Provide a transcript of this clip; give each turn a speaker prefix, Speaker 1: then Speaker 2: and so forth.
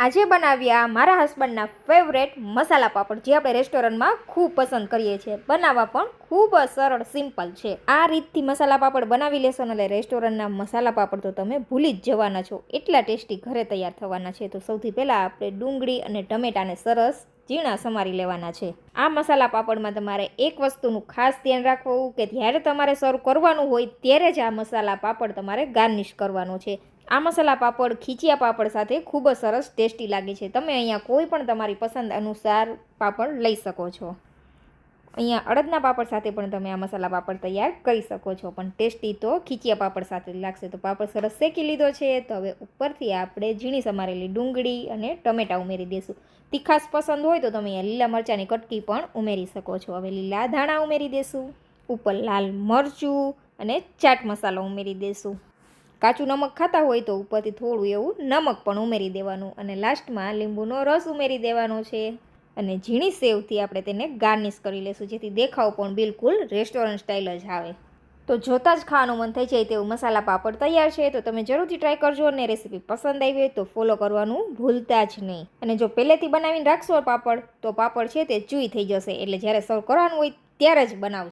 Speaker 1: આજે બનાવ્યા મારા હસબન્ડના ફેવરેટ મસાલા પાપડ, જે આપણે રેસ્ટોરન્ટમાં ખૂબ પસંદ કરીએ છીએ. બનાવવા પણ ખૂબ જ સરળ, સિમ્પલ છે. આ રીતથી મસાલા પાપડ બનાવી લેશો ને એટલે રેસ્ટોરન્ટના મસાલા પાપડ તો તમે ભૂલી જ જવાના છો, એટલા ટેસ્ટી ઘરે તૈયાર થવાના છે. તો સૌથી પહેલાં આપણે ડુંગળી અને ટમેટાને સરસ ઝીણા સમારી લેવાના છે. આ મસાલા પાપડમાં તમારે એક વસ્તુનું ખાસ ધ્યાન રાખવું કે જ્યારે તમારે સર્વ કરવાનું હોય ત્યારે જ આ મસાલા પાપડ તમારે ગાર્નિશ કરવાનો છે. આ મસાલા પાપડ ખીચિયા પાપડ સાથે ખૂબ જ સરસ ટેસ્ટી લાગે છે. તમે અહીંયા કોઈ પણ તમારી પસંદ અનુસાર પાપડ લઈ શકો છો. અહીંયા અડદના પાપડ સાથે પણ તમે આ મસાલા પાપડ તૈયાર કરી શકો છો, પણ ટેસ્ટી તો ખીચિયા પાપડ સાથે જ લાગશે. તો પાપડ સરસ શેકી લીધો છે. તો હવે ઉપરથી આપણે ઝીણી સમારેલી ડુંગળી અને ટમેટાં ઉમેરી દઈશું. તીખાશ પસંદ હોય તો તમે અહીંયા લીલા મરચાંની કટકી પણ ઉમેરી શકો છો. હવે લીલા ધાણા ઉમેરી દઈશું. ઉપર લાલ મરચું અને ચાટ મસાલો ઉમેરી દઈશું. કાચું નમક ખાતા હોય તો ઉપરથી થોડું એવું નમક પણ ઉમેરી દેવાનું, અને લાસ્ટમાં લીંબુનો રસ ઉમેરી દેવાનો છે. અને ઝીણી સેવથી આપણે તેને ગાર્નિશ કરી લઈશું, જેથી દેખાવ પણ બિલકુલ રેસ્ટોરન્ટ સ્ટાઇલ જ આવે. તો જોતાં જ ખાવાનું મન થઈ જાય તેવું મસાલા પાપડ તૈયાર છે. તો તમે જરૂરથી ટ્રાય કરજો, અને રેસીપી પસંદ આવી હોય તો ફોલો કરવાનું ભૂલતા જ નહીં. અને જો પહેલેથી બનાવીને રાખશો પાપડ, તો પાપડ છે તે ચૂઈ થઈ જશે, એટલે જ્યારે સર્વ કરવાનું હોય ત્યારે જ બનાવજો.